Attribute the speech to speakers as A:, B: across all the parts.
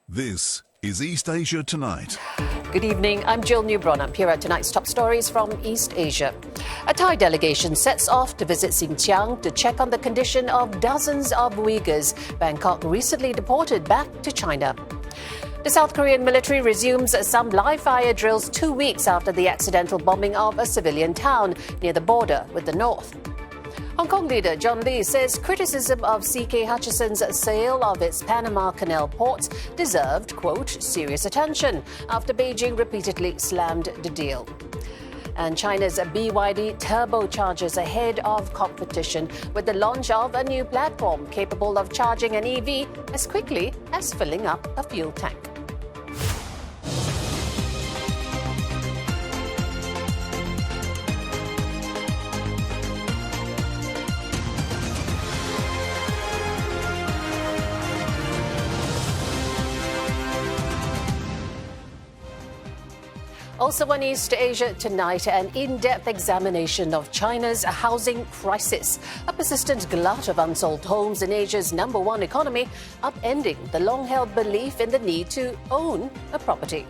A: This is East Asia Tonight.
B: Good evening, I'm Jill Newbron. I'm here at tonight's top stories from East Asia. A Thai delegation sets off to visit Xinjiang to check on the condition of dozens of Uyghurs Bangkok recently deported back to China. The South Korean military resumes some live-fire drills 2 weeks after the accidental bombing of a civilian town near the border with the north. Hong Kong leader John Lee says criticism of CK Hutchison's sale of its Panama Canal ports deserved, quote, serious attention after Beijing repeatedly slammed the deal. And China's BYD turbochargers ahead of competition with the launch of a new platform capable of charging an EV as quickly as filling up a fuel tank. Also on East Asia Tonight, an in-depth examination of China's housing crisis. A persistent glut of unsold homes in Asia's #1 economy, upending the long-held belief in the need to own a property.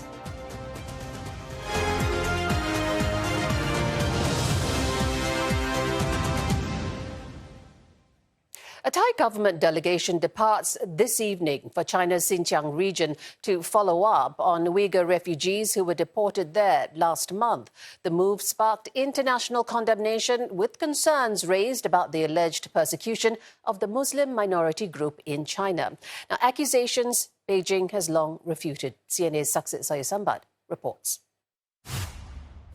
B: A Thai government delegation departs this evening for China's Xinjiang region to follow up on Uyghur refugees who were deported there last month. The move sparked international condemnation with concerns raised about the alleged persecution of the Muslim minority group in China. Now, accusations Beijing has long refuted. CNA's Saksit Sayasambat reports.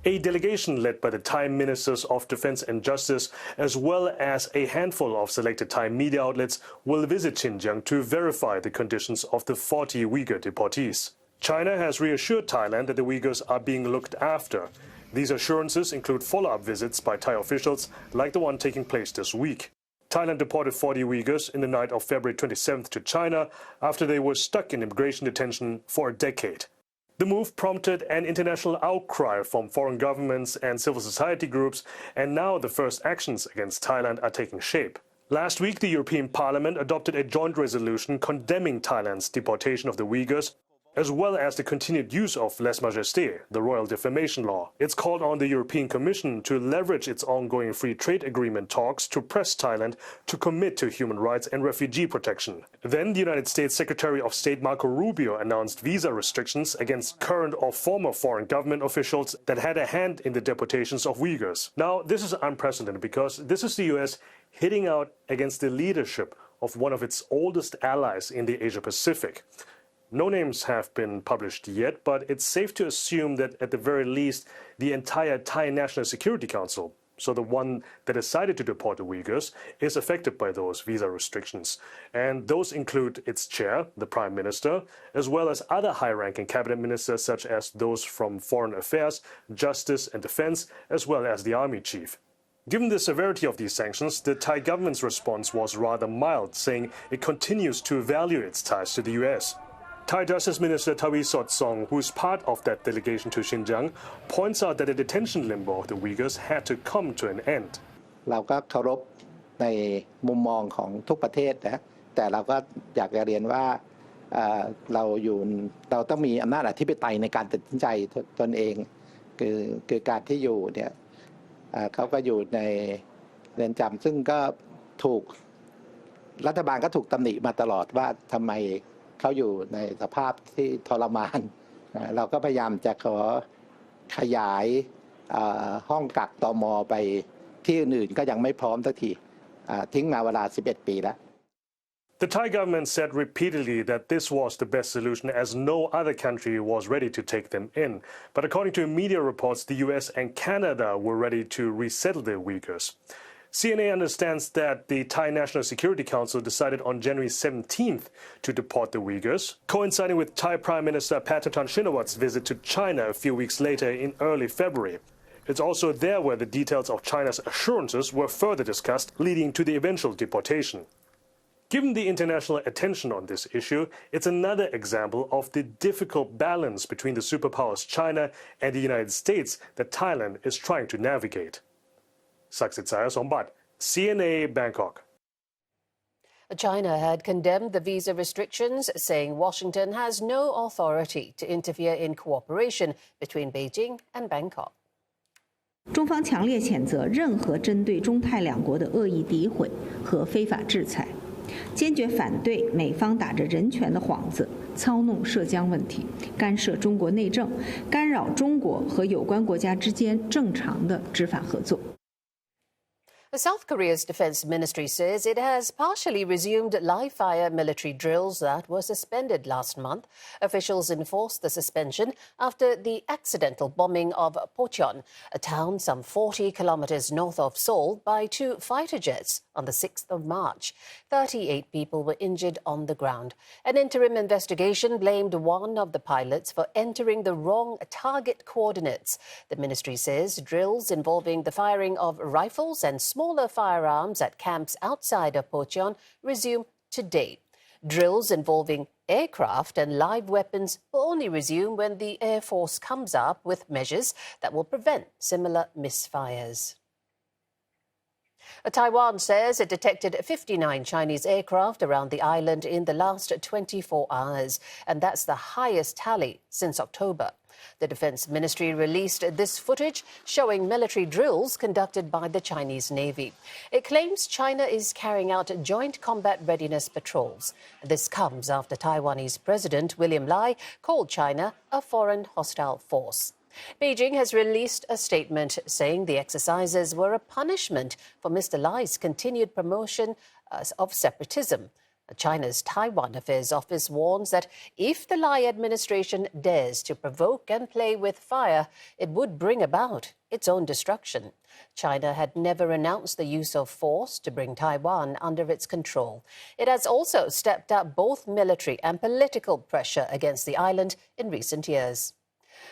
C: A delegation led by the Thai Ministers of Defense and Justice, as well as a handful of selected Thai media outlets, will visit Xinjiang to verify the conditions of the 40 Uyghur deportees. China has reassured Thailand that the Uyghurs are being looked after. These assurances include follow-up visits by Thai officials, like the one taking place this week. Thailand deported 40 Uyghurs in the night of February 27th to China after they were stuck in immigration detention for a decade. The move prompted an international outcry from foreign governments and civil society groups, and now the first actions against Thailand are taking shape. Last week, the European Parliament adopted a joint resolution condemning Thailand's deportation of the Uyghurs, as well as the continued use of lèse majesté, the royal defamation law. It's called on the European Commission to leverage its ongoing free trade agreement talks to press Thailand to commit to human rights and refugee protection. Then the United States Secretary of State Marco Rubio announced visa restrictions against current or former foreign government officials that had a hand in the deportations of Uyghurs. Now, this is unprecedented because this is the U.S. hitting out against the leadership of one of its oldest allies in the Asia-Pacific. No names have been published yet, but it's safe to assume that at the very least, the entire Thai National Security Council, so the one that decided to deport the Uyghurs, is affected by those visa restrictions. And those include its chair, the Prime Minister, as well as other high-ranking cabinet ministers such as those from Foreign Affairs, Justice and Defense, as well as the Army Chief. Given the severity of these sanctions, the Thai government's response was rather mild, saying it continues to value its ties to the U.S. Thai Justice Minister Taweesolp Song, who is part of that delegation to Xinjiang, points out that the detention limbo of the Uyghurs had to come to an end.
D: เราก็เคารพในมุมมองของทุกประเทศนะแต่เราก็อยากจะเรียนว่าเราต้องมีอำนาจอธิปไตยในการตัดสินใจตนเองคือการที่อยู่เนี่ยเขาก็อยู่ในเรือนจำซึ่งก็ถูกรัฐบาลก็ถูกตำหนิมาตลอดว่าทำไมเขาอยู่ในสภาพที่ทรมานเราก็พยายามจะขอขยายห้องกักตม.ไปที่อื่นๆก็ยังไม่พร้อมสักทีทิ้งมาเวลา11 ปีแล้ว
C: The Thai government said repeatedly that this was the best solution as no other country was ready to take them in. But according to media reports, the US and Canada were ready to resettle the Uyghurs. CNA understands that the Thai National Security Council decided on January 17th to deport the Uyghurs, coinciding with Thai Prime Minister Paetongtarn Shinawat's visit to China a few weeks later in early February. It's also there where the details of China's assurances were further discussed, leading to the eventual deportation. Given the international attention on this issue, it's another example of the difficult balance between the superpowers China and the United States that Thailand is trying to navigate. Saksit Sayasambat, CNA, Bangkok.
B: China had condemned the visa restrictions, saying Washington has no authority to interfere in cooperation between Beijing and Bangkok.
E: 中方强烈谴责任何针对中泰两国的恶意诋毁和非法制裁，坚决反对美方打着人权的幌子操弄涉疆问题，干涉中国内政，干扰中国和有关国家之间正常的执法合作。
B: South Korea's defense ministry says it has partially resumed live-fire military drills that were suspended last month. Officials enforced the suspension after the accidental bombing of Pocheon, a town some 40 kilometers north of Seoul, by 2 fighter jets on the 6th of March. 38 people were injured on the ground. An interim investigation blamed one of the pilots for entering the wrong target coordinates. The ministry says drills involving the firing of rifles and smaller firearms at camps outside of Pocheon resume today. Drills involving aircraft and live weapons will only resume when the Air Force comes up with measures that will prevent similar misfires. Taiwan says it detected 59 Chinese aircraft around the island in the last 24 hours, and that's the highest tally since October. The Defense Ministry released this footage showing military drills conducted by the Chinese Navy. It claims China is carrying out joint combat readiness patrols. This comes after Taiwanese President William Lai called China a foreign hostile force. Beijing has released a statement saying the exercises were a punishment for Mr. Lai's continued promotion of separatism. China's Taiwan Affairs Office warns that if the Lai administration dares to provoke and play with fire, it would bring about its own destruction. China had never announced the use of force to bring Taiwan under its control. It has also stepped up both military and political pressure against the island in recent years.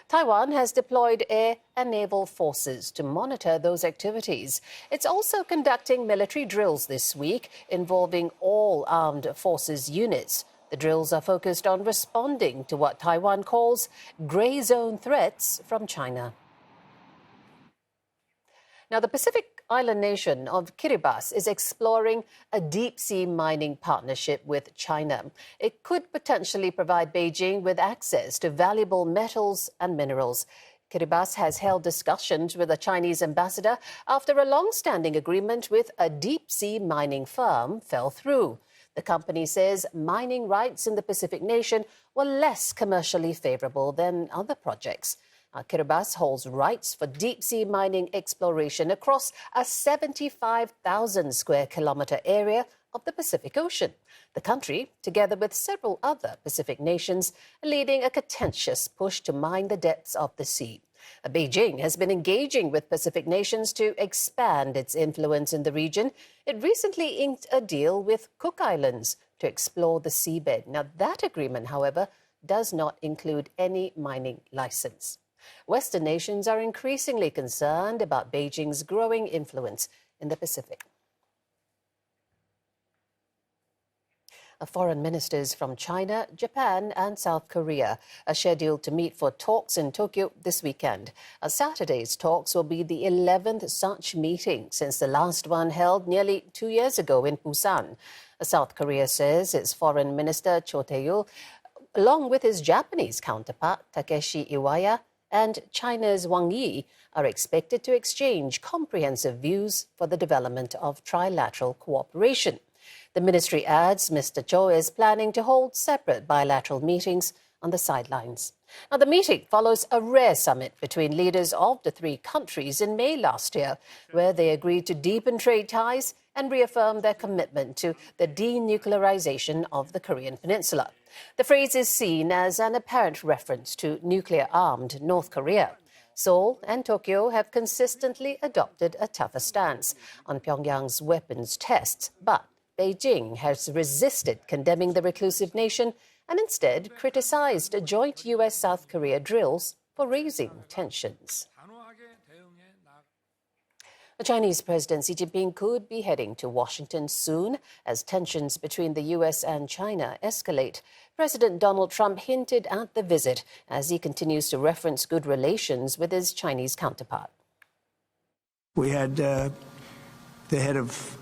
B: Taiwan has deployed air and naval forces to monitor those activities. It's also conducting military drills this week involving all armed forces units. The drills are focused on responding to what Taiwan calls grey zone threats from China. Now, the Pacific island nation of Kiribati is exploring a deep-sea mining partnership with China. It could potentially provide Beijing with access to valuable metals and minerals. Kiribati has held discussions with the Chinese ambassador after a long-standing agreement with a deep-sea mining firm fell through. The company says mining rights in the Pacific nation were less commercially favorable than other projects. Kiribati holds rights for deep-sea mining exploration across a 75,000 square kilometre area of the Pacific Ocean. The country, together with several other Pacific nations, are leading a contentious push to mine the depths of the sea. Beijing has been engaging with Pacific nations to expand its influence in the region. It recently inked a deal with Cook Islands to explore the seabed. Now, that agreement, however, does not include any mining license. Western nations are increasingly concerned about Beijing's growing influence in the Pacific. Foreign ministers from China, Japan and South Korea are scheduled to meet for talks in Tokyo this weekend. Saturday's talks will be the 11th such meeting since the last one held nearly 2 years ago in Busan. South Korea says its Foreign Minister Cho Tae-yul, along with his Japanese counterpart Takeshi Iwaya, and China's Wang Yi are expected to exchange comprehensive views for the development of trilateral cooperation. The ministry adds Mr. Cho is planning to hold separate bilateral meetings on the sidelines. Now, the meeting follows a rare summit between leaders of the three countries in May last year, where they agreed to deepen trade ties and reaffirm their commitment to the denuclearization of the Korean Peninsula. The phrase is seen as an apparent reference to nuclear-armed North Korea. Seoul and Tokyo have consistently adopted a tougher stance on Pyongyang's weapons tests, but Beijing has resisted condemning the reclusive nation and instead criticized joint U.S.-South Korea drills for raising tensions. The Chinese President Xi Jinping could be heading to Washington soon as tensions between the U.S. and China escalate. President Donald Trump hinted at the visit as he continues to reference good relations with his Chinese counterpart.
F: We had the head of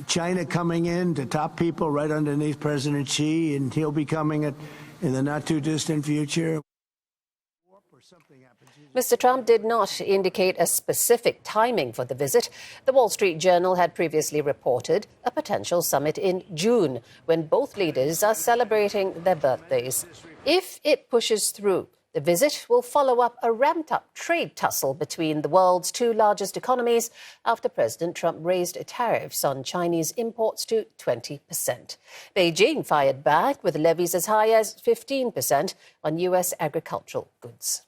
F: China coming in to top people right underneath President Xi, and he'll be coming in the not-too-distant future.
B: Mr. Trump did not indicate a specific timing for the visit. The Wall Street Journal had previously reported a potential summit in June, when both leaders are celebrating their birthdays. If it pushes through, the visit will follow up a ramped-up trade tussle between the world's two largest economies after President Trump raised tariffs on Chinese imports to 20%. Beijing fired back with levies as high as 15% on U.S. agricultural goods.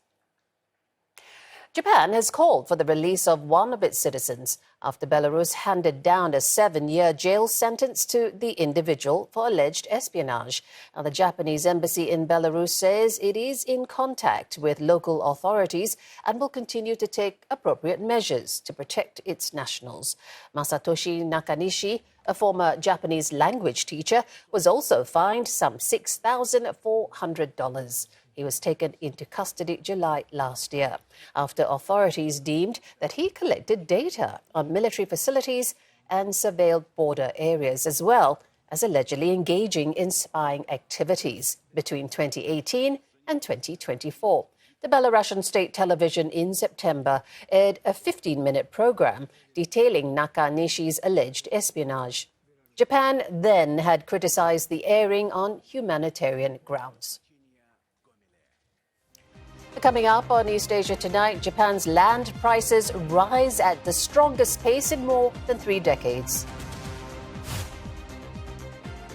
B: Japan has called for the release of one of its citizens after Belarus handed down a 7-year jail sentence to the individual for alleged espionage. Now, the Japanese embassy in Belarus says it is in contact with local authorities and will continue to take appropriate measures to protect its nationals. Masatoshi Nakanishi, a former Japanese language teacher, was also fined some $6,400. He was taken into custody July last year after authorities deemed that he collected data on military facilities and surveilled border areas, as well as allegedly engaging in spying activities between 2018 and 2024. The Belarusian state television in September aired a 15-minute program detailing Nakanishi's alleged espionage. Japan then had criticized the airing on humanitarian grounds. Coming up on East Asia Tonight, Japan's land prices rise at the strongest pace in more than 3 decades.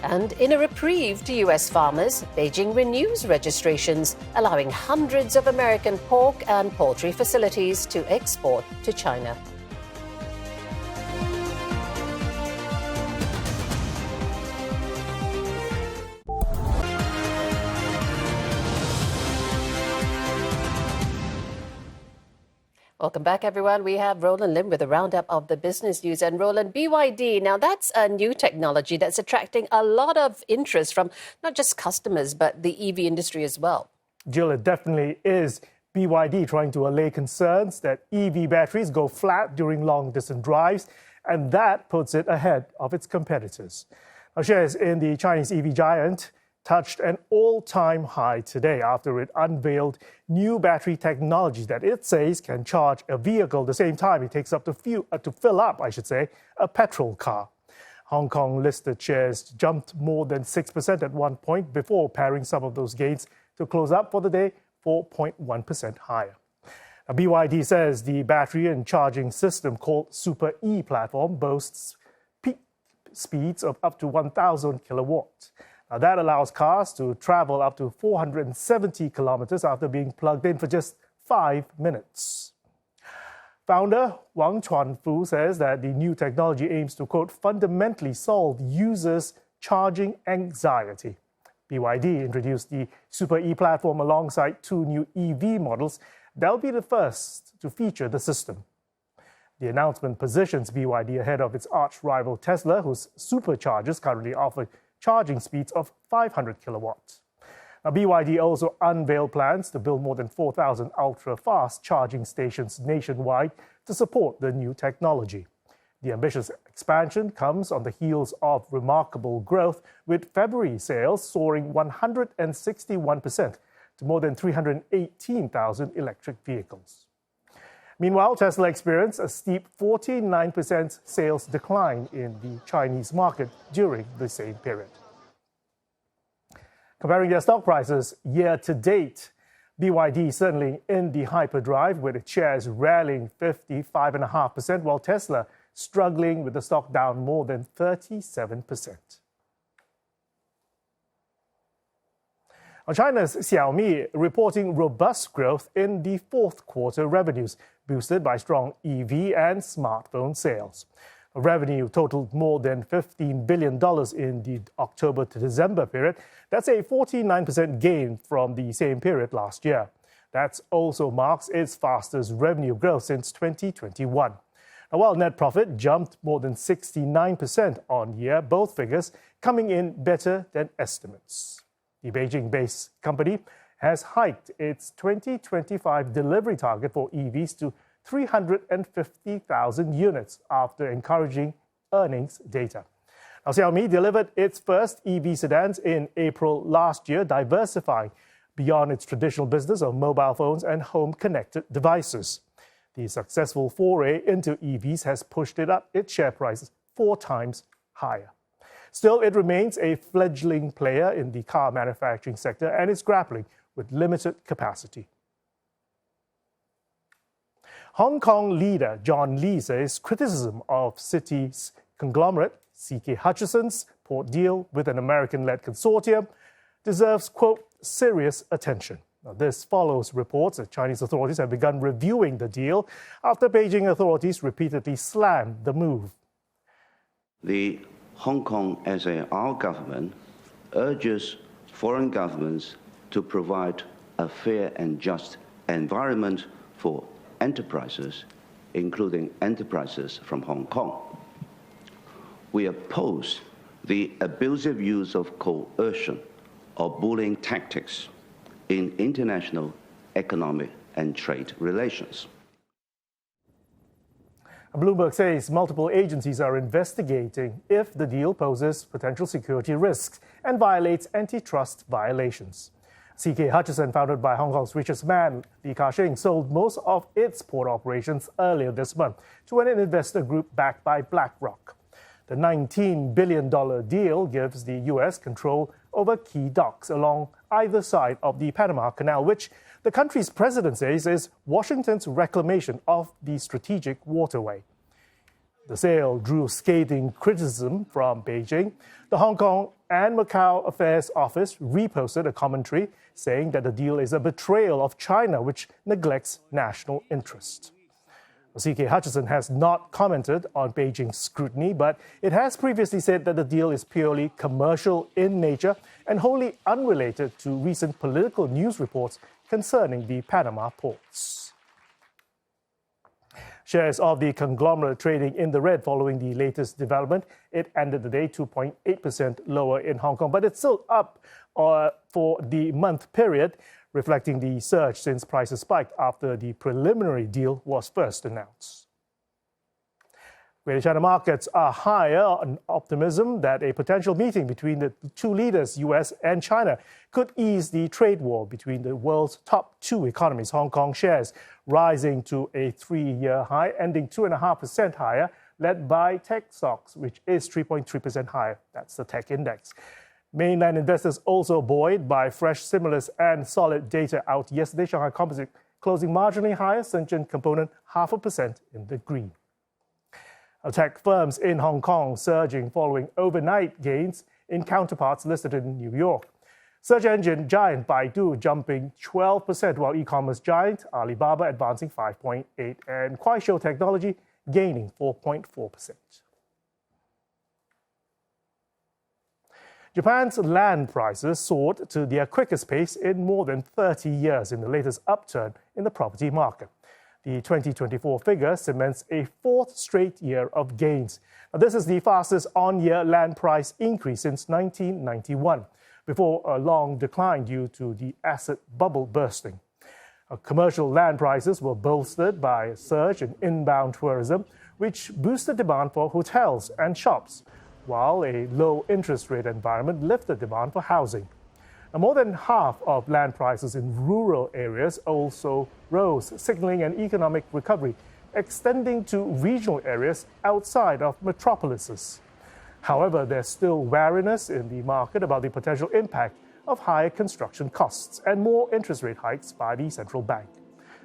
B: And in a reprieve to U.S. farmers, Beijing renews registrations, allowing hundreds of American pork and poultry facilities to export to China. Welcome back, everyone. We have Roland Lim with a roundup of the business news. And Roland, BYD, now that's a new technology that's attracting a lot of interest from not just customers, but the EV industry as well.
G: Jill, it definitely is BYD trying to allay concerns that EV batteries go flat during long-distance drives, and that puts it ahead of its competitors. Now, shares in the Chinese EV giant touched an all-time high today after it unveiled new battery technology that it says can charge a vehicle the same time it takes up to fill up a petrol car. Hong Kong listed shares jumped more than 6% at one point before paring some of those gains to close up for the day 4.1% higher. Now, BYD says the battery and charging system called Super E platform boasts peak speeds of up to 1,000 kilowatts. Now, that allows cars to travel up to 470 kilometers after being plugged in for just 5 minutes. Founder Wang Chuanfu says that the new technology aims to, quote, fundamentally solve users' charging anxiety. BYD introduced the Super E platform alongside 2 new EV models. They'll be the first to feature the system. The announcement positions BYD ahead of its arch-rival Tesla, whose superchargers currently offer charging speeds of 500 kilowatts. Now, BYD also unveiled plans to build more than 4,000 ultra-fast charging stations nationwide to support the new technology. The ambitious expansion comes on the heels of remarkable growth, with February sales soaring 161% to more than 318,000 electric vehicles. Meanwhile, Tesla experienced a steep 49% sales decline in the Chinese market during the same period. Comparing their stock prices year to date, BYD certainly in the hyperdrive, with its shares rallying 55.5%, while Tesla struggling with the stock down more than 37%. China's Xiaomi reporting robust growth in the fourth quarter revenues, boosted by strong EV and smartphone sales. Revenue totaled more than $15 billion in the October to December period. That's a 49% gain from the same period last year. That also marks its fastest revenue growth since 2021. Now, while net profit jumped more than 69% on year, both figures coming in better than estimates. The Beijing-based company has hiked its 2025 delivery target for EVs to 350,000 units after encouraging earnings data. Now, Xiaomi delivered its first EV sedans in April last year, diversifying beyond its traditional business of mobile phones and home-connected devices. The successful foray into EVs has pushed its share price 4 times higher. Still, it remains a fledgling player in the car manufacturing sector and is grappling with limited capacity. Hong Kong leader John Lee says criticism of Citi's conglomerate CK Hutchison's port deal with an American-led consortium deserves, quote, serious attention. Now, this follows reports that Chinese authorities have begun reviewing the deal after Beijing authorities repeatedly slammed the move.
H: The Hong Kong SAR government urges foreign governments to provide a fair and just environment for enterprises, including enterprises from Hong Kong. We oppose the abusive use of coercion or bullying tactics in international economic and trade relations.
G: Bloomberg says multiple agencies are investigating if the deal poses potential security risks and violates antitrust violations. CK Hutchison, founded by Hong Kong's richest man, Li Ka-shing, sold most of its port operations earlier this month to an investor group backed by BlackRock. The $19 billion deal gives the U.S. control over key docks along either side of the Panama Canal, which the country's president says is Washington's reclamation of the strategic waterway. The sale drew scathing criticism from Beijing. The Hong Kong and Macau Affairs Office reposted a commentary saying that the deal is a betrayal of China, which neglects national interest. CK Hutchison has not commented on Beijing's scrutiny, but it has previously said that the deal is purely commercial in nature and wholly unrelated to recent political news reports concerning the Panama ports. Shares of the conglomerate trading in the red following the latest development. It ended the day 2.8% lower in Hong Kong, but it's still up for the month period, reflecting the surge since prices spiked after the preliminary deal was first announced. Greater China markets are higher on optimism that a potential meeting between the two leaders, US and China, could ease the trade war between the world's top 2 economies. Hong Kong shares rising to a 3-year high, ending 2.5% higher, led by tech stocks, which is 3.3% higher. That's the tech index. Mainland investors also buoyed by fresh stimulus and solid data out yesterday. Shanghai Composite closing marginally higher, Shenzhen Component 0.5% in the green. Tech firms in Hong Kong surging following overnight gains in counterparts listed in New York. Search engine giant Baidu jumping 12%, while e-commerce giant Alibaba advancing 5.8%, and Kuaishou Technology gaining 4.4%. Japan's land prices soared to their quickest pace in more than 30 years in the latest upturn in the property market. The 2024 figure cements a 4th straight year of gains. Now, this is the fastest on-year land price increase since 1991, before a long decline due to the asset bubble bursting. Commercial land prices were bolstered by a surge in inbound tourism, which boosted demand for hotels and shops, while a low interest rate environment lifted demand for housing. Now, more than half of land prices in rural areas also rose, signaling an economic recovery extending to regional areas outside of metropolises. However, there's still wariness in the market about the potential impact of higher construction costs and more interest rate hikes by the central bank.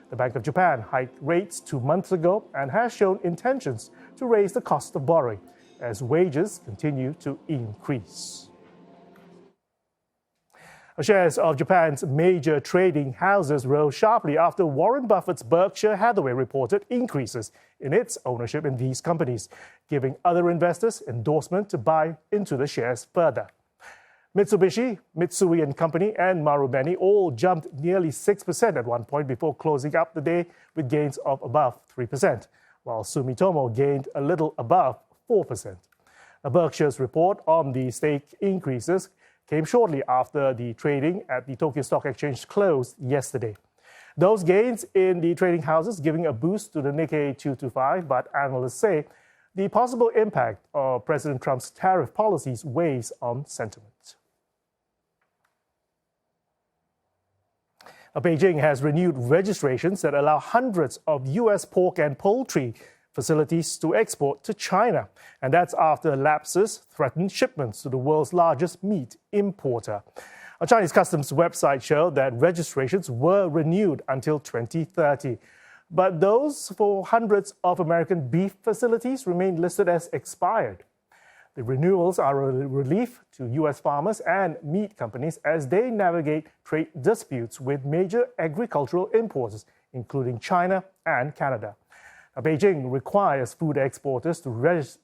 G: The Bank of Japan hiked rates 2 months ago and has shown intentions to raise the cost of borrowing as wages continue to increase. Shares of Japan's major trading houses rose sharply after Warren Buffett's Berkshire Hathaway reported increases in its ownership in these companies, giving other investors endorsement to buy into the shares further. Mitsubishi, Mitsui & Company, and Marubeni all jumped nearly 6% at one point before closing up the day with gains of above 3%, while Sumitomo gained a little above 4%. Berkshire's report on the stake increases came shortly after the trading at the Tokyo Stock Exchange closed yesterday. Those gains in the trading houses giving a boost to the Nikkei 225, but analysts say the possible impact of President Trump's tariff policies weighs on sentiment. Beijing has renewed registrations that allow hundreds of U.S. pork and poultry facilities to export to China. And that's after lapses threatened shipments to the world's largest meat importer. A Chinese customs website showed that registrations were renewed until 2030. But those for hundreds of American beef facilities remain listed as expired. The renewals are a relief to U.S. farmers and meat companies as they navigate trade disputes with major agricultural importers, including China and Canada. Beijing requires food exporters to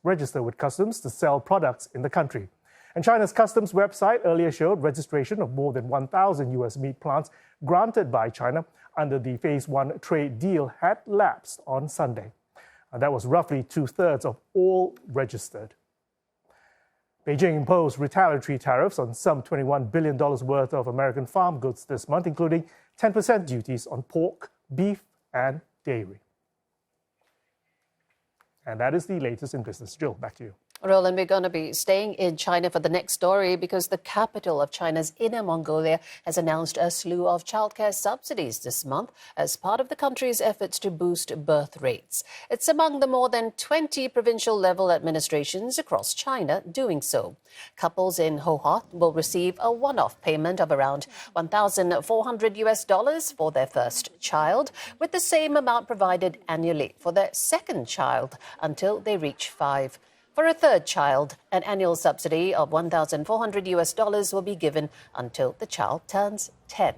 G: register with customs to sell products in the country. And China's customs website earlier showed registration of more than 1,000 U.S. meat plants granted by China under the Phase 1 trade deal had lapsed on Sunday. That was roughly two-thirds of all registered. Beijing imposed retaliatory tariffs on some $21 billion worth of American farm goods this month, including 10% duties on pork, beef, and dairy. And that is the latest in business. Jill, back to you.
B: Roland, we're going to be staying in China for the next story because the capital of China's Inner Mongolia has announced a slew of childcare subsidies this month as part of the country's efforts to boost birth rates. It's among the more than 20 provincial-level administrations across China doing so. Couples in Hohhot will receive a one-off payment of around $1,400 for their first child, with the same amount provided annually for their second child until they reach 5. For a third child, an annual subsidy of $1,400 will be given until the child turns 10.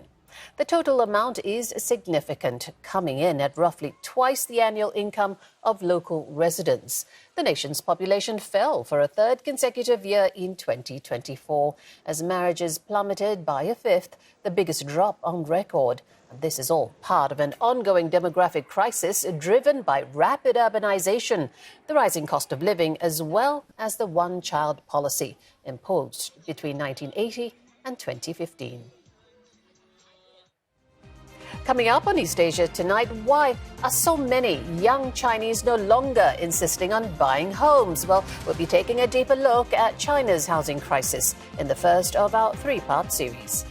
B: The total amount is significant, coming in at roughly twice the annual income of local residents. The nation's population fell for a third consecutive year in 2024, as marriages plummeted by a fifth, the biggest drop on record. This is all part of an ongoing demographic crisis driven by rapid urbanization, the rising cost of living, as well as the one-child policy imposed between 1980 and 2015. Coming up on East Asia tonight, why are so many young Chinese no longer insisting on buying homes? Well, we'll be taking a deeper look at China's housing crisis in the first of our three-part series.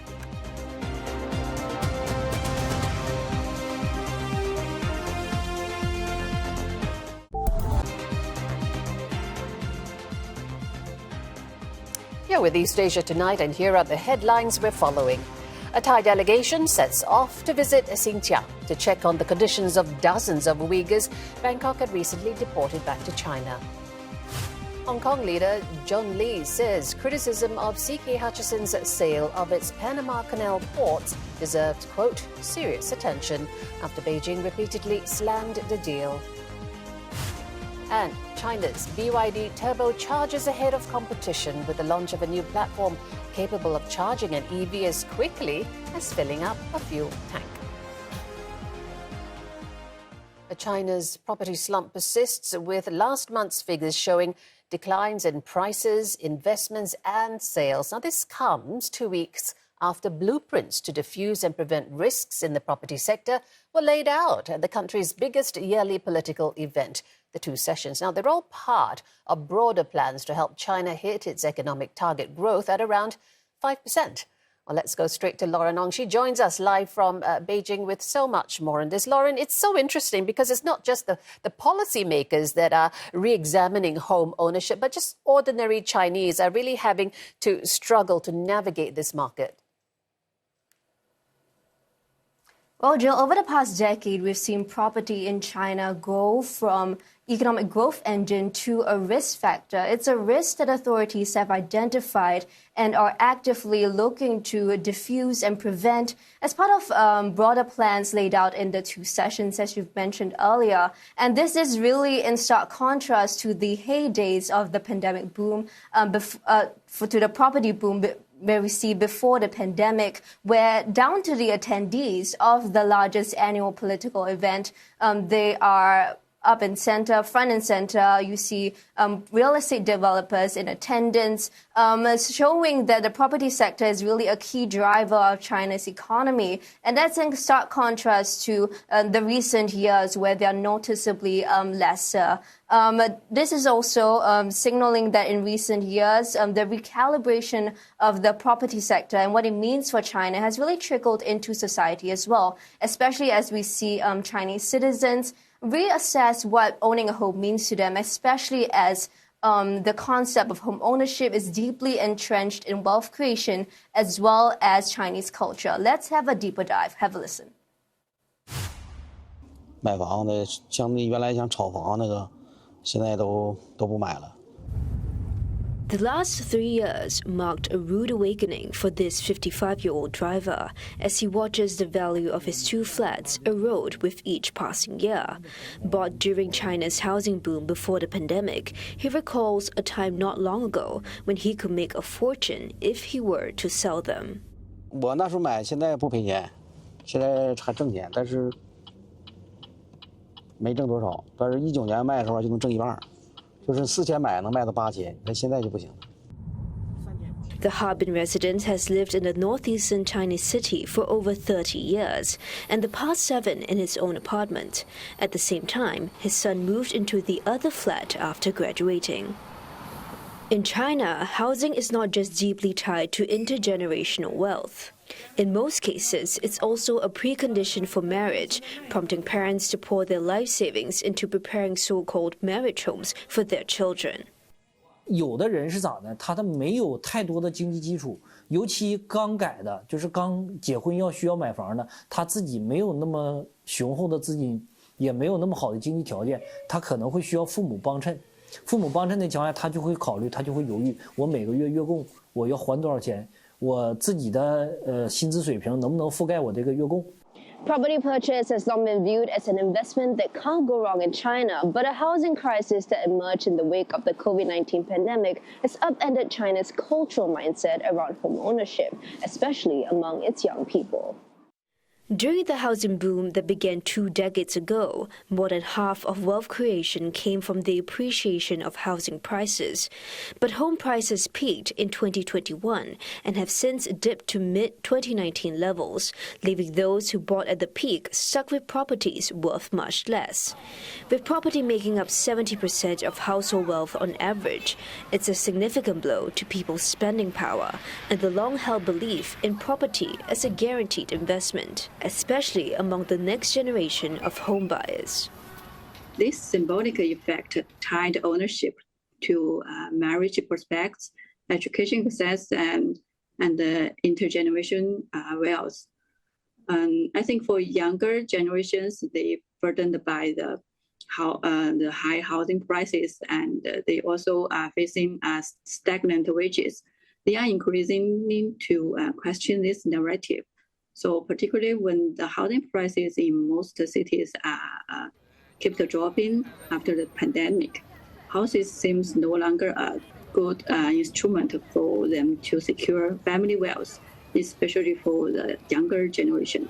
B: Here with East Asia tonight, and here are the headlines we're following. A Thai delegation sets off to visit Xinjiang to check on the conditions of dozens of Uyghurs Bangkok had recently deported back to China. Hong Kong leader John Lee says criticism of CK Hutchison's sale of its Panama Canal ports deserved, quote, serious attention after Beijing repeatedly slammed the deal. And China's BYD turbochargers ahead of competition with the launch of a new platform capable of charging an EV as quickly as filling up a fuel tank. China's property slump persists, with last month's figures showing declines in prices, investments and sales. Now, this comes 2 weeks after blueprints to defuse and prevent risks in the property sector were laid out at the country's biggest yearly political event, the Two Sessions. Now, they're all part of broader plans to help China hit its economic target growth at around 5%. Well, let's go straight to Lauren Ong. She joins us live from Beijing with so much more on this. Lauren, it's so interesting because it's not just the policymakers that are re-examining home ownership, but just ordinary Chinese are really having to struggle to navigate this market.
I: Well, Jill, over the past decade, we've seen property in China go from economic growth engine to a risk factor. It's a risk that authorities have identified and are actively looking to diffuse and prevent as part of broader plans laid out in the Two Sessions, as you've mentioned earlier. And this is really in stark contrast to the heydays of the pandemic boom, to the property boom where we see before the pandemic, where down to the attendees of the largest annual political event, they are up in center, front and center. You see real estate developers in attendance, showing that the property sector is really a key driver of China's economy. And that's in stark contrast to the recent years where they are noticeably lesser. This is also signaling that in recent years, the recalibration of the property sector and what it means for China has really trickled into society as well, especially as we see Chinese citizens reassess what owning a home means to them, especially as the concept of home ownership is deeply entrenched in wealth creation as well as Chinese culture. Let's have a deeper dive. Have a listen.
J: 买房的，像原来想炒房那个，现在都不买了。
K: The last 3 years marked a rude awakening for this 55-year-old driver as he watches the value of his 2 flats erode with each passing year. Bought during China's housing boom before the pandemic, he recalls a time not long ago when he could make a fortune if he were to sell them.
J: 我那时候买，现在不赔钱，现在还挣钱，但是没挣多少。但是19年卖的时候就能挣1半。 就是4000买能卖到8000，但现在就不行。
K: The Harbin resident has lived in the northeastern Chinese city for over 30 years, and the past 7 in his own apartment. At the same time, his son moved into the other flat after graduating. In China, housing is not just deeply tied to intergenerational wealth. In most cases, it's also a precondition for marriage, prompting parents to pour their life savings into preparing so-called marriage homes for their children.
L: 有的人是咋呢？他没有太多的经济基础，尤其刚改的，就是刚结婚需要买房的，他自己没有那么雄厚的资金，也没有那么好的经济条件，他可能会需要父母帮衬。父母帮衬的情况下，他就会考虑，他就会犹豫，我每个月月供我要还多少钱？ 我自己的薪资水平能不能覆盖我这个月供？
I: Property purchase has long been viewed as an investment that can't go wrong in China, but a housing crisis that emerged in the wake of the COVID-19 pandemic has upended China's cultural mindset around home ownership, especially among its young people.
K: During the housing boom that began 2 decades ago, more than half of wealth creation came from the appreciation of housing prices. But home prices peaked in 2021 and have since dipped to mid-2019 levels, leaving those who bought at the peak stuck with properties worth much less. With property making up 70% of household wealth on average, it's a significant blow to people's spending power and the long-held belief in property as a guaranteed investment, especially among the next generation of home buyers.
M: This symbolic effect tied ownership to marriage prospects, education access, and intergeneration wealth. I think for younger generations, they burdened by the high housing prices, and they also are facing stagnant wages. They are increasingly to question this narrative. So particularly when the housing prices in most cities kept dropping after the pandemic, houses seems no longer a good instrument for them to secure family wealth, especially for the younger generation.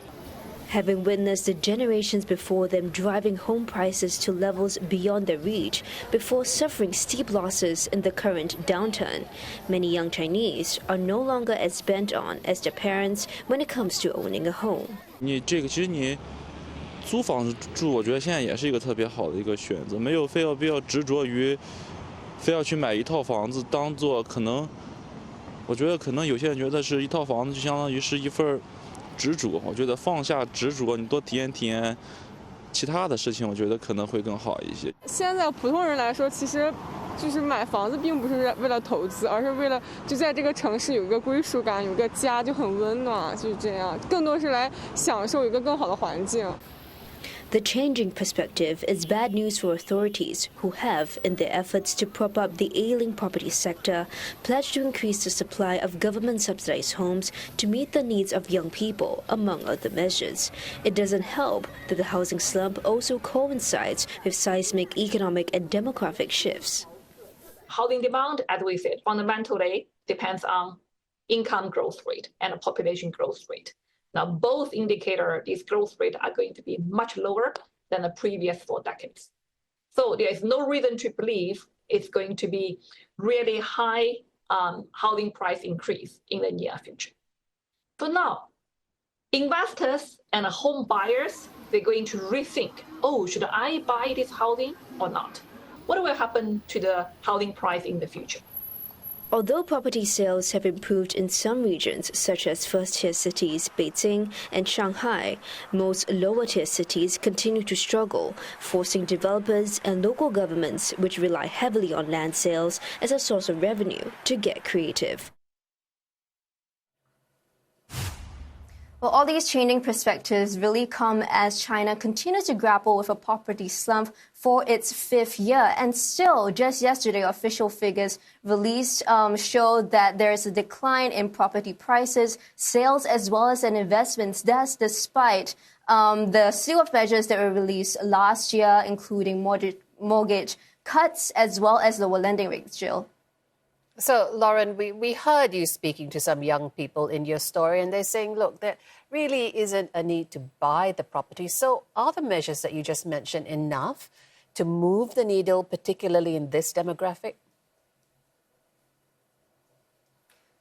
K: Having witnessed the generations before them driving home prices to levels beyond their reach before suffering steep losses in the current downturn, many young Chinese are no longer as bent on as their parents when it comes to owning a home.
N: 你其实你租房子住，我觉得现在也是一个特别好的一个选择，没有必要执着于非要去买一套房子，当做可能，我觉得可能有些人觉得是一套房子就相当于是一份执着，我觉得放下执着，你多体验其他的事情，我觉得可能会更好一些。
O: 现在普通人来说，其实就是买房子并不是为了投资，而是为了就在这个城市有一个归属感，有个家就很温暖，就是这样，更多是来享受一个更好的环境。
K: The changing perspective is bad news for authorities who have, in their efforts to prop up the ailing property sector, pledged to increase the supply of government-subsidized homes to meet the needs of young people, among other measures. It doesn't help that the housing slump also coincides with seismic economic and demographic shifts.
P: Housing demand, as we said, fundamentally depends on income growth rate and population growth rate. Now, both indicators, these growth rates are going to be much lower than the previous 4 decades. So there is no reason to believe it's going to be really high housing price increase in the near future. So now, investors and home buyers, they're going to rethink, oh, should I buy this housing or not? What will happen to the housing price in the future?
K: Although property sales have improved in some regions, such as first-tier cities Beijing and Shanghai, most lower-tier cities continue to struggle, forcing developers and local governments, which rely heavily on land sales as a source of revenue, to get creative.
I: Well, all these changing perspectives really come as China continues to grapple with a property slump for its 5th year. And still, just yesterday, official figures released showed that there is a decline in property prices, sales, as well as in investments. That's despite the slew of measures that were released last year, including mortgage cuts, as well as lower lending rates, Jill.
B: So, Lauren, we heard you speaking to some young people in your story, and they're saying, look, there really isn't a need to buy the property. So are the measures that you just mentioned enough to move the needle, particularly in this demographic?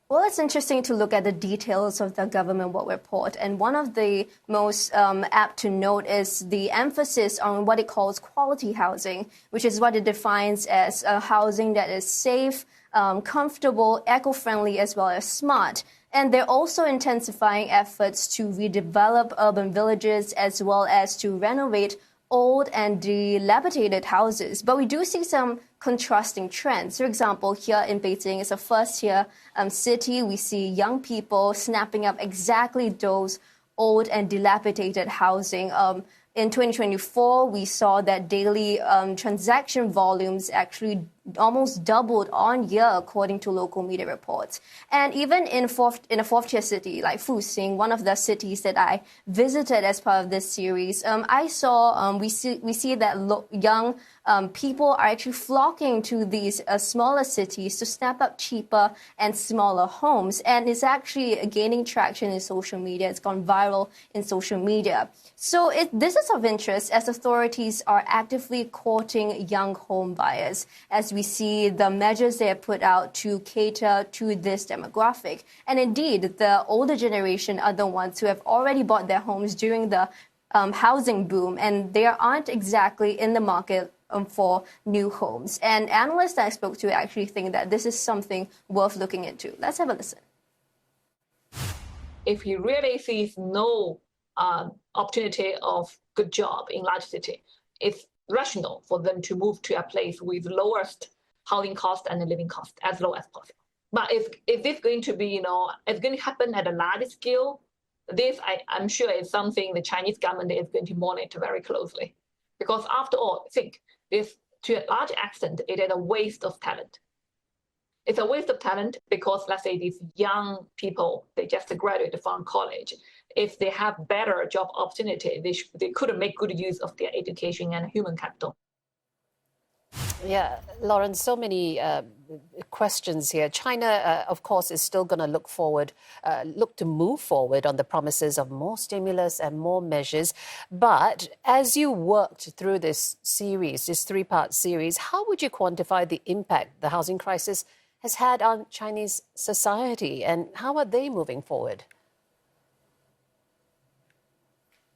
I: Well, it's interesting to look at the details of the government work report. And one of the most apt to note is the emphasis on what it calls quality housing, which is what it defines as a housing that is safe, comfortable, eco-friendly, as well as smart. And they're also intensifying efforts to redevelop urban villages as well as to renovate old and dilapidated houses. But we do see some contrasting trends. For example, here in Beijing, it's a first-tier city. We see young people snapping up exactly those old and dilapidated housing. In 2024, we saw that daily transaction volumes actually almost doubled on year, according to local media reports. And even in a fourth-tier city like Fuxing, one of the cities that I visited as part of this series, I saw we see that young people are actually flocking to these smaller cities to snap up cheaper and smaller homes. And it's actually gaining traction in social media. It's gone viral in social media. So this is of interest as authorities are actively courting young home buyers, as we see the measures they have put out to cater to this demographic. And indeed, the older generation are the ones who have already bought their homes during the housing boom, and they aren't exactly in the market for new homes. And analysts I spoke to actually think that this is something worth looking into. Let's have a listen.
P: If you really see no opportunity of good job in large city, it's rational for them to move to a place with lowest housing cost and living cost as low as possible. But if this going to be, it's going to happen at a large scale, this I'm sure is something the Chinese government is going to monitor very closely. Because after all, I think this, to a large extent, it is a waste of talent. It's a waste of talent because, let's say, these young people, they just graduated from college. If they have better job opportunity, they could make good use of their education and human capital.
B: Yeah, Lauren, so many questions here. China, of course, is still going to look to move forward on the promises of more stimulus and more measures. But as you worked through this series, this 3-part series, how would you quantify the impact the housing crisis has had on Chinese society, and how are they moving forward?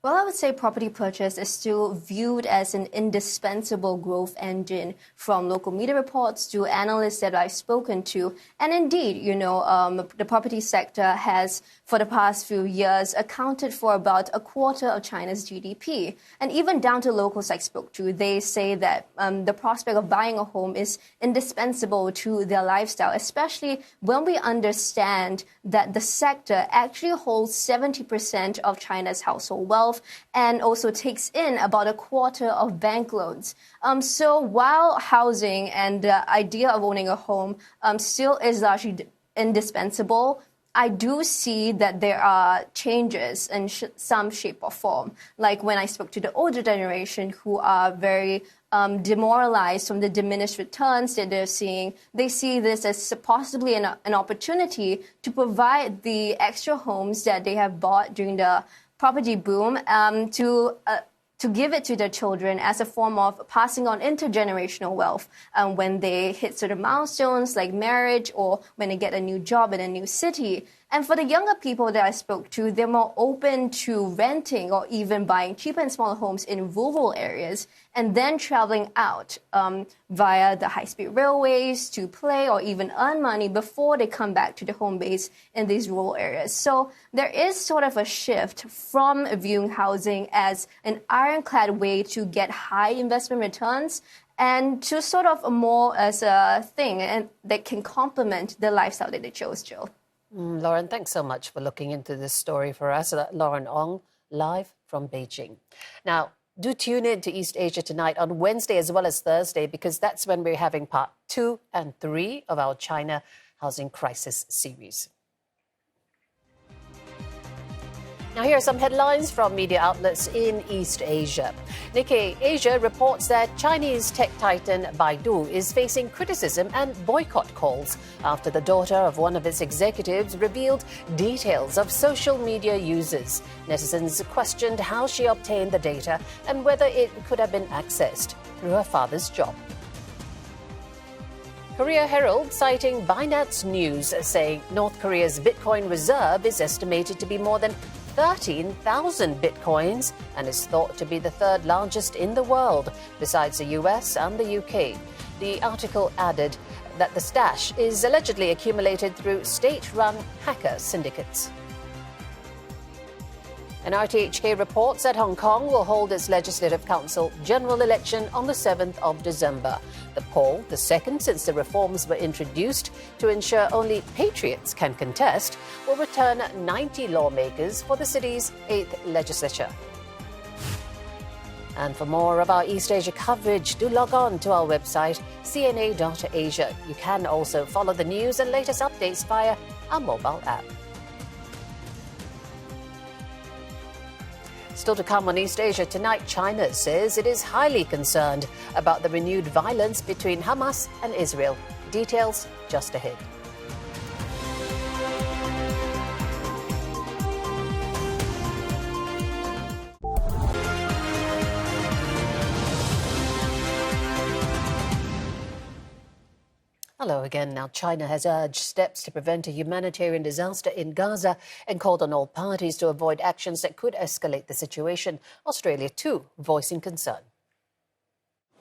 I: Well, I would say property purchase is still viewed as an indispensable growth engine from local media reports to analysts that I've spoken to. And indeed, the property sector has, for the past few years, accounted for about a quarter of China's GDP. And even down to locals I spoke to, they say that the prospect of buying a home is indispensable to their lifestyle, especially when we understand that the sector actually holds 70% of China's household wealth and also takes in about a quarter of bank loans. So while housing and the idea of owning a home still is largely indispensable, I do see that there are changes in some shape or form. Like when I spoke to the older generation who are very demoralized from the diminished returns that they're seeing, they see this as possibly an opportunity to provide the extra homes that they have bought during the property boom to to give it to their children as a form of passing on intergenerational wealth when they hit certain milestones like marriage or when they get a new job in a new city. And for the younger people that I spoke to, they're more open to renting or even buying cheaper and smaller homes in rural areas and then traveling out via the high-speed railways to play or even earn money before they come back to the home base in these rural areas. So there is sort of a shift from viewing housing as an ironclad way to get high investment returns and to sort of more as a thing and that can complement the lifestyle that they chose, Jill.
B: Lauren, thanks so much for looking into this story for us. Lauren Ong, live from Beijing. Now, do tune in to East Asia Tonight on Wednesday as well as Thursday, because that's when we're having part 2 and 3 of our China housing crisis series. Now, here are some headlines from media outlets in East Asia. Nikkei Asia reports that Chinese tech titan Baidu is facing criticism and boycott calls after the daughter of one of its executives revealed details of social media users. Netizens questioned how she obtained the data and whether it could have been accessed through her father's job. Korea Herald citing Binance News saying North Korea's Bitcoin reserve is estimated to be more than 13,000 bitcoins and is thought to be the third largest in the world, besides the US and the UK. The article added that the stash is allegedly accumulated through state-run hacker syndicates. And RTHK reports that Hong Kong will hold its Legislative Council general election on the 7th of December. The poll, the second since the reforms were introduced to ensure only patriots can contest, will return 90 lawmakers for the city's 8th legislature. And for more of our East Asia coverage, do log on to our website, cna.asia. You can also follow the news and latest updates via our mobile app. Still to come on East Asia Tonight, China says it is highly concerned about the renewed violence between Hamas and Israel. Details just ahead. Hello again. Now, China has urged steps to prevent a humanitarian disaster in Gaza and called on all parties to avoid actions that could escalate the situation. Australia, too, voicing concern.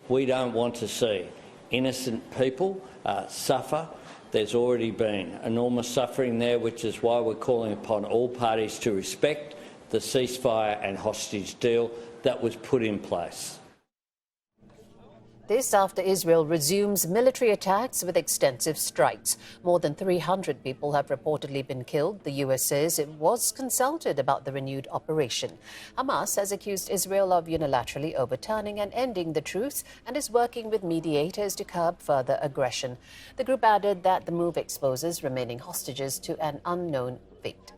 Q: We don't want to see innocent people suffer. There's already been enormous suffering there, which is why we're calling upon all parties to respect the ceasefire and hostage deal that was put in place.
B: This after Israel resumes military attacks with extensive strikes. More than 300 people have reportedly been killed. The U.S. says it was consulted about the renewed operation. Hamas has accused Israel of unilaterally overturning and ending the truce and is working with mediators to curb further aggression. The group added that the move exposes remaining hostages to an unknown fate.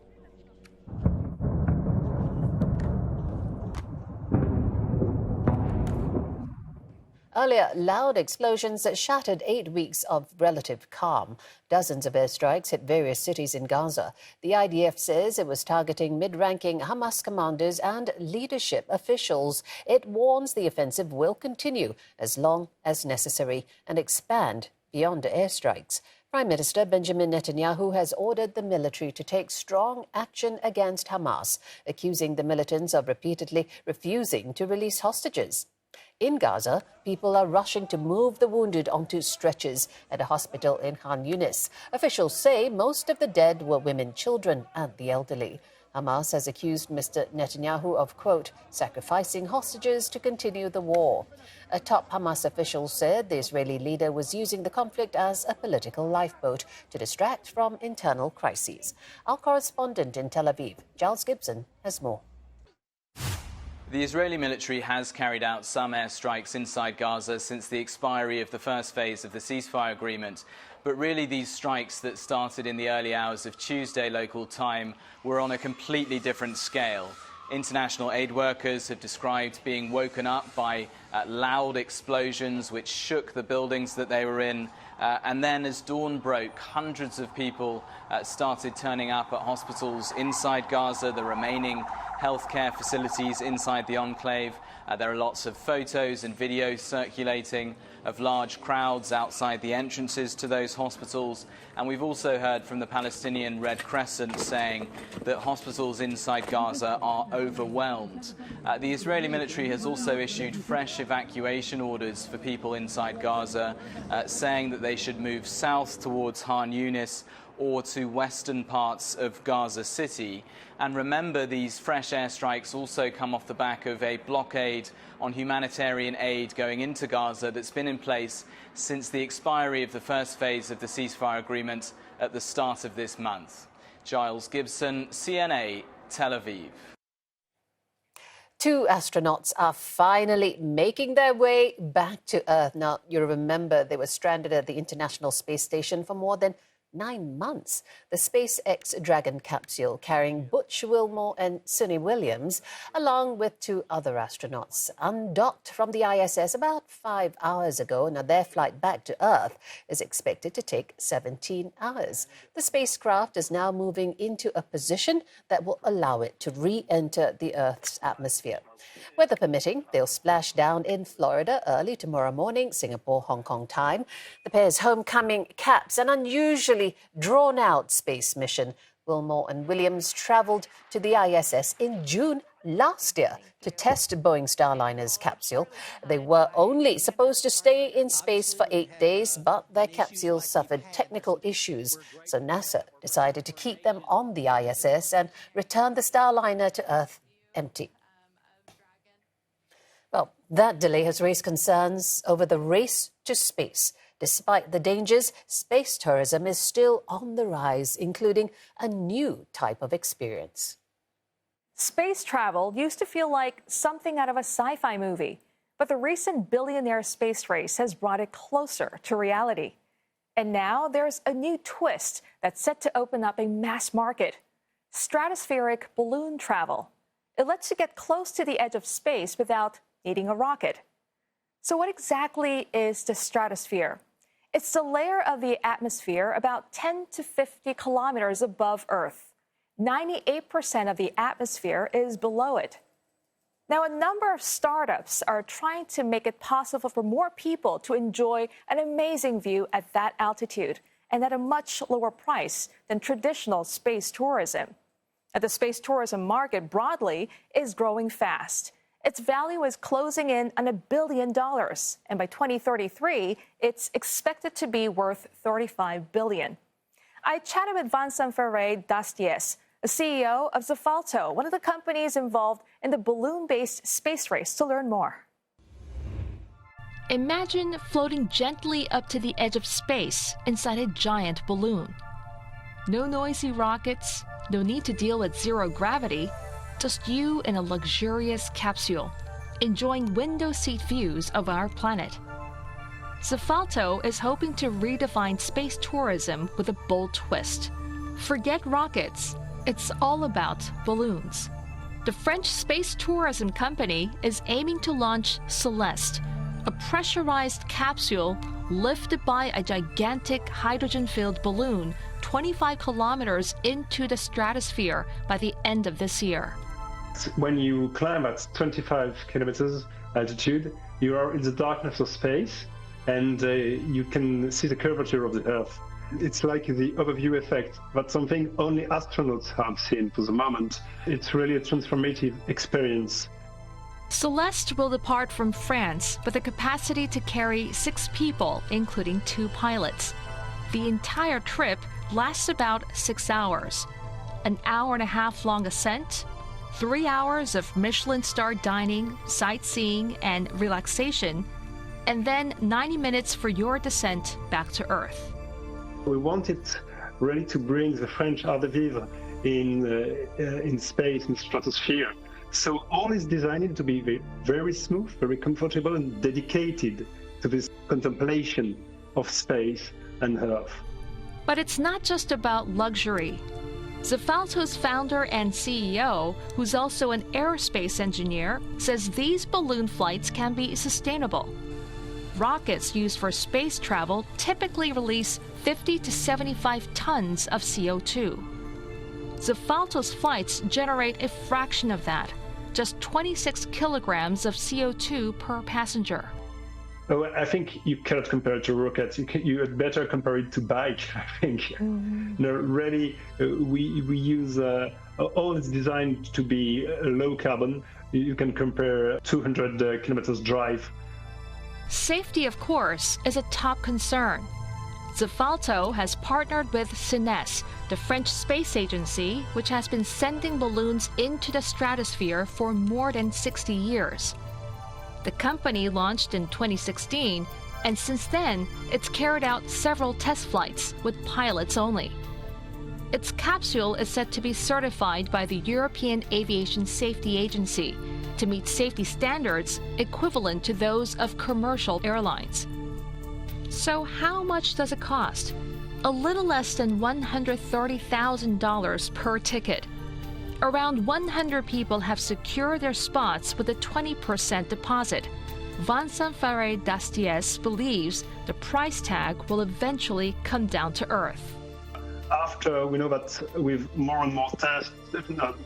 B: Earlier, loud explosions that shattered 8 weeks of relative calm. Dozens of airstrikes hit various cities in Gaza. The IDF says it was targeting mid-ranking Hamas commanders and leadership officials. It warns the offensive will continue as long as necessary and expand beyond airstrikes. Prime Minister Benjamin Netanyahu has ordered the military to take strong action against Hamas, accusing the militants of repeatedly refusing to release hostages. In Gaza, people are rushing to move the wounded onto stretchers at a hospital in Khan Yunis. Officials say most of the dead were women, children and the elderly. Hamas has accused Mr. Netanyahu of, quote, sacrificing hostages to continue the war. A top Hamas official said the Israeli leader was using the conflict as a political lifeboat to distract from internal crises. Our correspondent in Tel Aviv, Giles Gibson, has more.
R: The Israeli military has carried out some airstrikes inside Gaza since the expiry of the first phase of the ceasefire agreement. But really, these strikes that started in the early hours of Tuesday local time were on a completely different scale. International aid workers have described being woken up by loud explosions which shook the buildings that they were in. And then as dawn broke, hundreds of people started turning up at hospitals inside Gaza. The remaining healthcare facilities inside the enclave. There are lots of photos and videos circulating of large crowds outside the entrances to those hospitals. And we've also heard from the Palestinian Red Crescent saying that hospitals inside Gaza are overwhelmed. The Israeli military has also issued fresh evacuation orders for people inside Gaza, saying that they should move south towards Khan Yunis or to western parts of Gaza City. And remember, these fresh airstrikes also come off the back of a blockade on humanitarian aid going into Gaza that's been in place since the expiry of the first phase of the ceasefire agreement at the start of this month. Giles Gibson, CNA, Tel Aviv.
B: 2 astronauts are finally making their way back to Earth. Now, you remember they were stranded at the International Space Station for more than 9 months. The SpaceX Dragon capsule carrying Butch Wilmore and Suni Williams, along with 2 other astronauts, undocked from the ISS about 5 hours ago. Now, their flight back to Earth is expected to take 17 hours. The spacecraft is now moving into a position that will allow it to re-enter the Earth's atmosphere. Weather permitting, they'll splash down in Florida early tomorrow morning, Singapore, Hong Kong time. The pair's homecoming caps an unusually drawn-out space mission. Wilmore and Williams travelled to the ISS in June last year to test Boeing Starliner's capsule. They were only supposed to stay in space for 8 days, but their capsule suffered technical issues. So NASA decided to keep them on the ISS and return the Starliner to Earth empty. Well, that delay has raised concerns over the race to space. Despite the dangers, space tourism is still on the rise, including a new type of experience.
S: Space travel used to feel like something out of a sci-fi movie, but the recent billionaire space race has brought it closer to reality. And now there's a new twist that's set to open up a mass market: stratospheric balloon travel. It lets you get close to the edge of space without needing a rocket. So what exactly is the stratosphere? It's the layer of the atmosphere about 10 to 50 kilometers above Earth. 98% of the atmosphere is below it. Now, a number of startups are trying to make it possible for more people to enjoy an amazing view at that altitude and at a much lower price than traditional space tourism. Now, the space tourism market broadly is growing fast. Its value is closing in on $1 billion, and by 2033, it's expected to be worth $35 billion. I chatted with Vincent Ferré-Dastiès, the CEO of Zafalto, one of the companies involved in the balloon-based space race, to learn more.
T: Imagine floating gently up to the edge of space inside a giant balloon. No noisy rockets, no need to deal with zero gravity, just you in a luxurious capsule, enjoying window seat views of our planet. Zafalto is hoping to redefine space tourism with a bold twist. Forget rockets, it's all about balloons. The French space tourism company is aiming to launch Celeste, a pressurized capsule lifted by a gigantic hydrogen-filled balloon 25 kilometers into the stratosphere by the end of this year.
U: When you climb at 25 kilometers altitude, you are in the darkness of space, and you can see the curvature of the Earth. It's like the overview effect. That's something only astronauts have seen for the moment. It's really a transformative experience.
T: Celeste will depart from France with a capacity to carry 6 people, including 2 pilots. The entire trip lasts about 6 hours. An hour-and-a-half long ascent, 3 hours of Michelin-starred dining, sightseeing, and relaxation, and then 90 minutes for your descent back to Earth.
U: We wanted really to bring the French art de vivre in space, in stratosphere. So all is designed to be very smooth, very comfortable, and dedicated to this contemplation of space and Earth.
T: But it's not just about luxury. Zafalto's founder and CEO, who's also an aerospace engineer, says these balloon flights can be sustainable. Rockets used for space travel typically release 50 to 75 tons of CO2. Zafalto's flights generate a fraction of that, just 26 kilograms of CO2 per passenger.
U: Oh, I think you cannot compare it to rockets. You had better compare it to bike, I think. Mm-hmm. No, really, we use all is designed to be low carbon. You can compare 200 kilometers drive.
T: Safety, of course, is a top concern. Zafalto has partnered with CNES, the French space agency, which has been sending balloons into the stratosphere for more than 60 years. The company launched in 2016, and since then, it's carried out several test flights with pilots only. Its capsule is set to be certified by the European Aviation Safety Agency to meet safety standards equivalent to those of commercial airlines. So how much does it cost? A little less than $130,000 per ticket. Around 100 people have secured their spots with a 20% deposit. Vincent Faré d'Astiès believes the price tag will eventually come down to earth.
U: After we know that with more and more tests,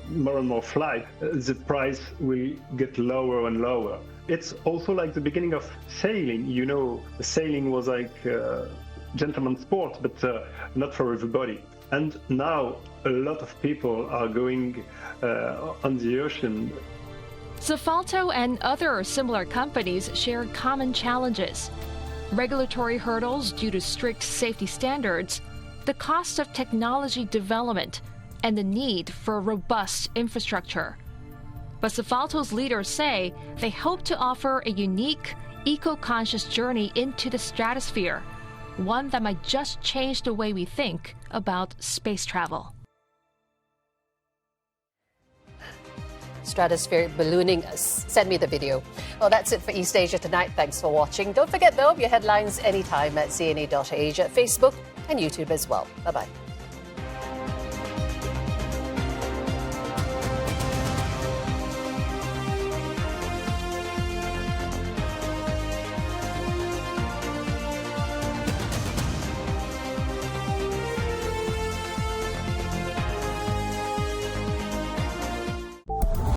U: more and more flight, the price will get lower and lower. It's also like the beginning of sailing. You know, sailing was like a gentleman's sport, but not for everybody. And now a lot of people are going on the ocean.
T: Zafalto and other similar companies share common challenges: regulatory hurdles due to strict safety standards, the cost of technology development, and the need for robust infrastructure. But Zafalto's leaders say they hope to offer a unique, eco-conscious journey into the stratosphere, one that might just change the way we think about space travel.
B: Stratospheric ballooning. Send me the video. Well, that's it for East Asia Tonight. Thanks for watching. Don't forget, though, your headlines anytime at cna.asia, Facebook and YouTube as well. Bye-bye.